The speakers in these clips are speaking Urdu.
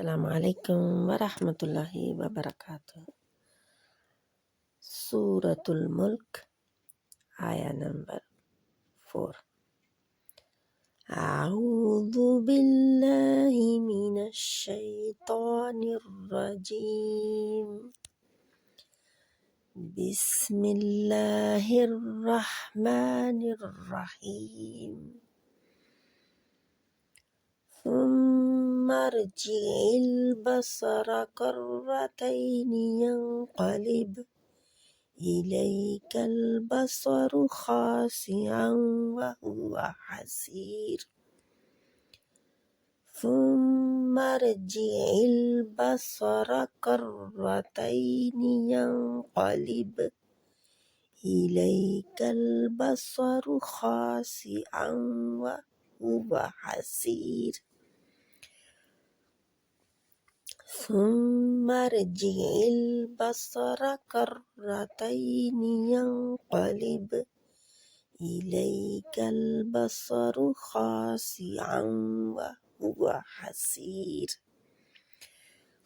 السلام علیکم ورحمۃ اللہ وبرکاتہ۔ سورۃ الملک آیا نمبر 4۔ اعوذ باللہ من الشیطان الرجیم، بسم اللہ الرحمن الرحیم۔ ثم ارجع البصر كرتين ينقلب إليك البصر خاسئا وهو حسير، ثم ارجع البصر كرتين ينقلب إليك البصر خاسئا وهو حسير، ثم ارجع البصر كرتين ينقلب إليك البصر خاسئا وهو حسير،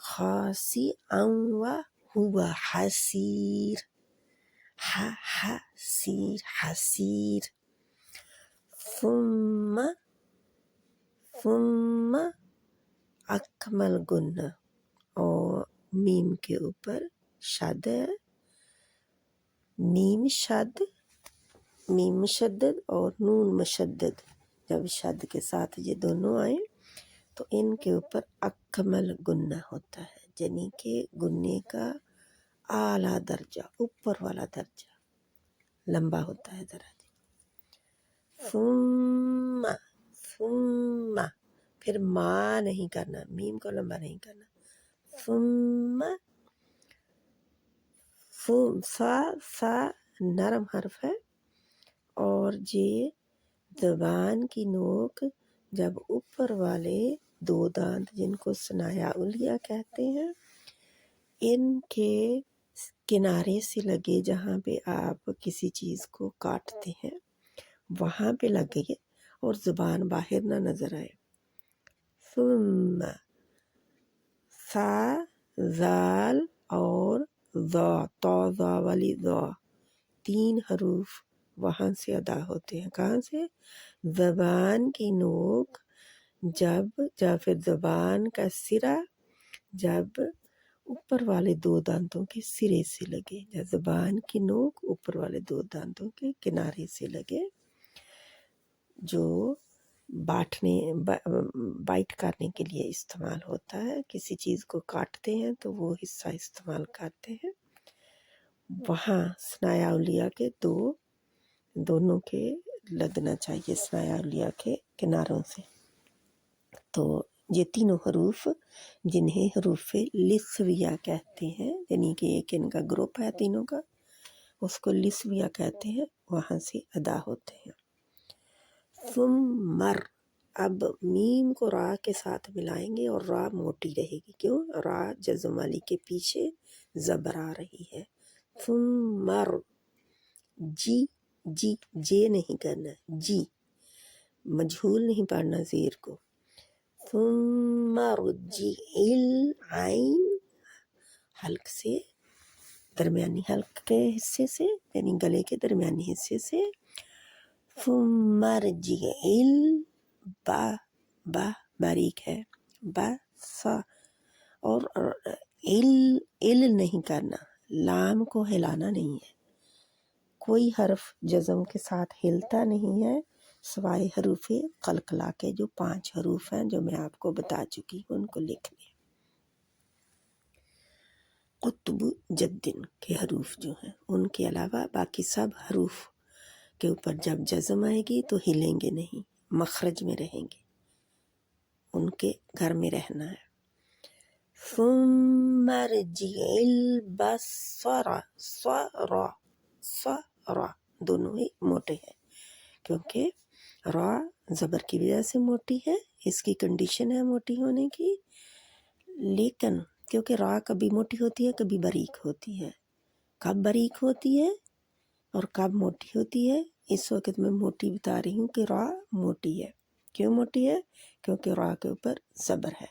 خاسئا وهو حسير، حسير حسير، ثم اکمل گنہ اور میم کے اوپر شد ہے، میم مشدد اور نون مشدد، جب شد کے ساتھ یہ دونوں آئیں تو ان کے اوپر اکمل گنہ ہوتا ہے، یعنی کہ گنے کا اعلیٰ درجہ، اوپر والا درجہ لمبا ہوتا ہے ذرا۔ ثم پھر ما نہیں کرنا، میم کو لمبا نہیں کرنا، ثم سا نرم حرف ہے، اور یہ زبان کی نوک جب اوپر والے دو دانت جن کو ثنایا علیہ کہتے ہیں ان کے کنارے سے لگے، جہاں پہ آپ کسی چیز کو کاٹتے ہیں وہاں پہ لگے اور زبان باہر نہ نظر آئے۔ ثم سا زال اور ذا، تو ذا والی ذا، تین حروف وہاں سے ادا ہوتے ہیں۔ کہاں سے؟ زبان کی نوک جب یا پھر زبان کا سرا جب اوپر والے دو دانتوں کے سرے سے لگے، یا زبان کی نوک اوپر والے دو دانتوں کے کنارے سے لگے، جو بائٹ کرنے کے لیے استعمال ہوتا ہے، کسی چیز کو کاٹتے ہیں تو وہ حصہ استعمال کرتے ہیں، وہاں ثنایا علیہ کے دونوں کے لگنا چاہیے، ثنایا علیہ کے کناروں سے۔ تو یہ تینوں حروف جنہیں حروف لثویہ کہتے ہیں، یعنی کہ ایک ان کا گروپ ہے تینوں کا، اس کو لثویہ کہتے ہیں، وہاں سے ادا ہوتے ہیں۔ ثم اب میم کو را کے ساتھ ملائیں گے اور را موٹی رہے گی، کیوں؟ را جزم والی کے پیچھے زبر آ رہی ہے۔ ثم جے نہیں کرنا، جی مجہول نہیں پڑھنا زیر کو۔ ثم ارجع العین، حلق سے درمیانی حلق کے حصے سے، یعنی گلے کے درمیانی حصے سے۔ ثم ارجع باریک ہے، سا، اور نہیں کرنا، لام کو ہلانا نہیں ہے، کوئی حرف جزم کے ساتھ ہلتا نہیں ہے سوائے حروف قلقلہ کے، جو 5 حروف ہیں جو میں آپ کو بتا چکی ہوں، ان کو لکھ لیں۔ قطب جدن کے حروف جو ہیں ان کے علاوہ باقی سب حروف کے اوپر جب جزم آئے گی تو ہلیں گے نہیں، مخرج میں رہیں گے، ان کے گھر میں رہنا ہے۔ ثم ارجع البصر، را دونوں ہی موٹے ہیں، کیونکہ را زبر کی وجہ سے موٹی ہے، اس کی کنڈیشن ہے موٹی ہونے کی، لیکن کیونکہ را کبھی موٹی ہوتی ہے کبھی باریک ہوتی ہے، کب باریک ہوتی ہے اور کب موٹی ہوتی ہے اس وقت میں موٹی بتا رہی ہوں کہ را موٹی ہے۔ کیوں موٹی ہے؟ کیونکہ را کے اوپر زبر ہے۔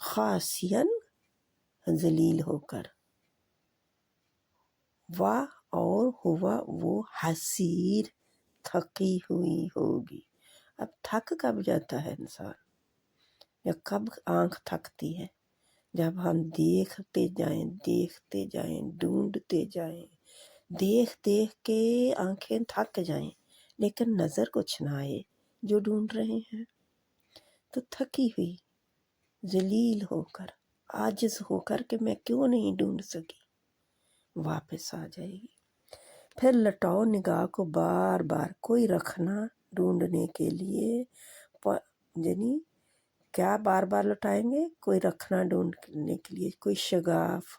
خاسین ذلیل ہو کر، واہ اور ہوا وہ حسیر تھکی ہوئی ہوگی۔ اب تھک کب جاتا ہے انسان، یا کب آنکھ تھکتی ہے؟ جب ہم دیکھتے جائیں ڈھونڈتے جائیں، دیکھ کے آنکھیں تھک جائیں لیکن نظر کچھ نہ آئے جو ڈھونڈ رہے ہیں، تو تھکی ہوئی ذلیل ہو کر، عاجز ہو کر کہ میں کیوں نہیں ڈھونڈ سکی، واپس آ جائے گی۔ پھر لٹاؤ نگاہ کو بار بار، کوئی رکھنا ڈھونڈنے کے لیے، یعنی کیا بار بار لٹائیں گے؟ کوئی رکھنا ڈھونڈنے کے لیے، کوئی شگاف۔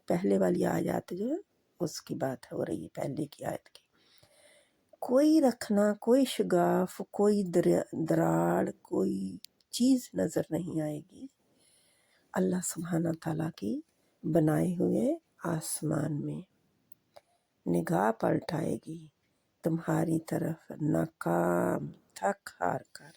پہلے والی آیات جو ہے اس کی بات ہو رہی ہے، پہلے کی آیت کی۔ کوئی رکھنا، کوئی شگاف، کوئی دراڑ، کوئی چیز نظر نہیں آئے گی اللہ سبحانہ تعالیٰ کی بنائے ہوئے آسمان میں۔ نگاہ پلٹائے گی تمہاری طرف ناکام تھک ہار کر۔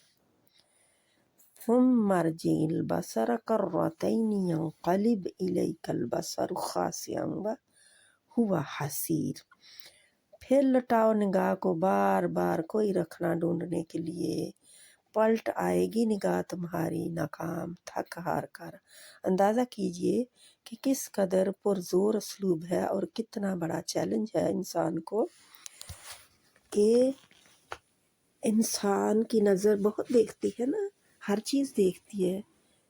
ثم ارجع البصر کرتین ینقلب الیک البصر خاسئا وہو حسیر۔ پھر لٹاؤ نگاہ کو بار بار، کوئی رکھنا ڈھونڈنے کے لیے، پلٹ آئے گی نگاہ تمہاری ناکام تھک ہار کر۔ اندازہ کیجئے کہ کس قدر پرزور اسلوب ہے اور کتنا بڑا چیلنج ہے انسان کو، کہ انسان کی نظر بہت دیکھتی ہے نا، ہر چیز دیکھتی ہے،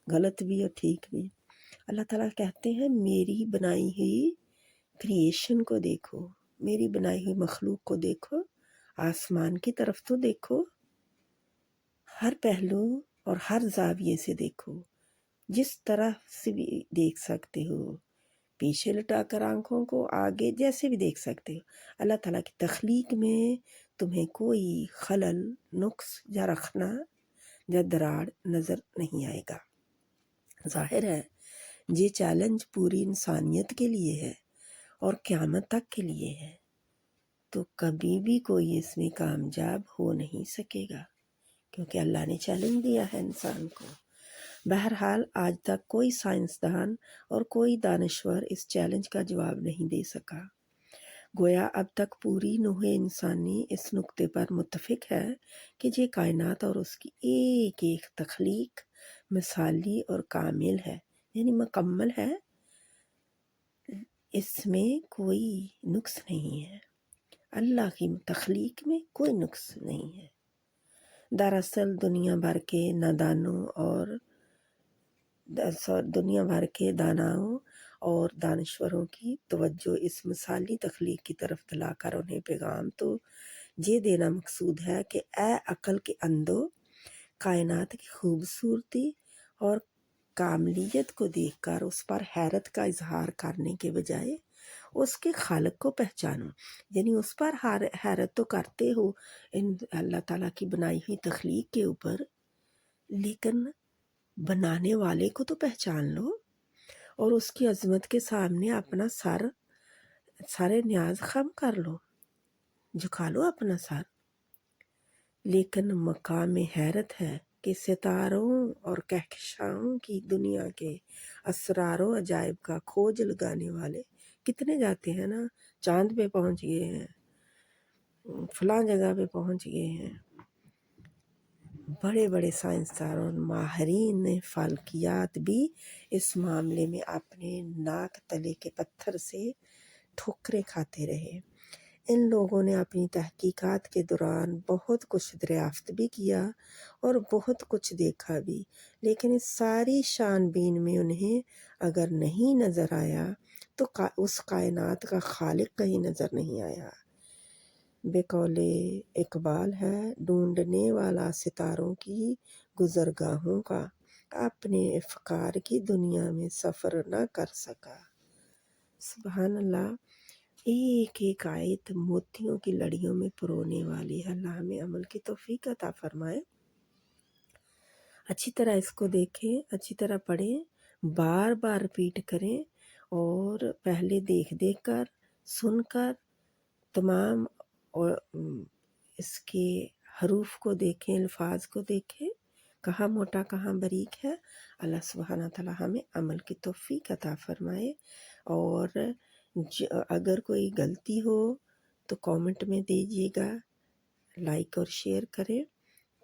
غلط بھی اور ٹھیک بھی۔ اللہ تعالیٰ کہتے ہیں میری بنائی ہوئی کریشن کو دیکھو، میری بنائی ہوئی مخلوق کو دیکھو، آسمان کی طرف تو دیکھو، ہر پہلو اور ہر زاویے سے دیکھو، جس طرح سے بھی دیکھ سکتے ہو، پیچھے لٹا کر آنکھوں کو، آگے جیسے بھی دیکھ سکتے ہو۔ اللہ تعالیٰ کی تخلیق میں تمہیں کوئی خلل، نقص یا رخنا یا دراڑ نظر نہیں آئے گا۔ ظاہر ہے یہ چیلنج پوری انسانیت کے لیے ہے اور قیامت تک کے لیے ہے، تو کبھی بھی کوئی اس میں کامیاب ہو نہیں سکے گا، کیونکہ اللہ نے چیلنج دیا ہے انسان کو۔ بہرحال آج تک کوئی سائنسدان اور کوئی دانشور اس چیلنج کا جواب نہیں دے سکا۔ گویا اب تک پوری نوع انسانی اس نقطے پر متفق ہے کہ یہ کائنات اور اس کی ایک ایک تخلیق مثالی اور کامل ہے، یعنی مکمل ہے، اس میں کوئی نقص نہیں ہے، اللہ کی تخلیق میں کوئی نقص نہیں ہے۔ دراصل دنیا بھر کے نادانوں اور داناؤں اور دانشوروں کی توجہ اس مثالی تخلیق کی طرف دلا کر انہیں پیغام تو یہ دینا مقصود ہے کہ اے عقل کے اندھو، کائنات کی خوبصورتی اور کاملیت کو دیکھ کر اس پر حیرت کا اظہار کرنے کے بجائے اس کے خالق کو پہچانو، یعنی اس پر حیرت تو کرتے ہو اللہ تعالیٰ کی بنائی ہوئی تخلیق کے اوپر، لیکن بنانے والے کو تو پہچان لو اور اس کی عظمت کے سامنے اپنا سر نیاز خم کر لو، جھکا لو اپنا سر۔ لیکن مقام حیرت ہے کہ ستاروں اور کہکشاؤں کی دنیا کے اسرار و عجائب کا کھوج لگانے والے کتنے جاتے ہیں نا، چاند پہ پہنچ گئے ہیں، فلاں جگہ پہ پہنچ گئے ہیں، بڑے بڑے سائنسدان اور ماہرین فلکیات بھی اس معاملے میں اپنے ناک تلے کے پتھر سے ٹھوکریں کھاتے رہے۔ ان لوگوں نے اپنی تحقیقات کے دوران بہت کچھ دریافت بھی کیا اور بہت کچھ دیکھا بھی، لیکن اس ساری شان بین میں انہیں اگر نہیں نظر آیا تو اس کائنات کا خالق کہیں نظر نہیں آیا۔ بقول اقبال ہے، ڈھونڈنے والا ستاروں کی گزرگاہوں کا اپنے افکار کی دنیا میں سفر نہ کر سکا۔ سبحان اللہ، ایک ایک آیت موتیوں کی لڑیوں میں پرونے والی ہے۔ اللہ ہمیں عمل کی توفیق عطا فرمائے۔ اچھی طرح اس کو دیکھیں، اچھی طرح پڑھیں، بار بار ریپیٹ کریں، اور پہلے دیکھ کر، سن کر، تمام اور اس کے حروف کو دیکھیں، الفاظ کو دیکھیں، کہاں موٹا کہاں باریک ہے، اللہ سبحانہ تعالیٰ ہمیں عمل کی توفیق عطا فرمائے۔ اور اگر کوئی غلطی ہو تو کامنٹ میں دیجیے گا، لائک اور شیئر کریں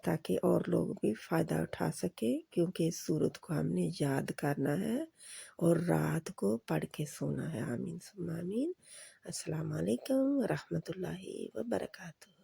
تاکہ اور لوگ بھی فائدہ اٹھا سکیں، کیونکہ اس سورت کو ہم نے یاد کرنا ہے اور رات کو پڑھ کے سونا ہے۔ آمین ثم آمین۔ السلام علیکم ورحمۃ اللہ وبرکاتہ۔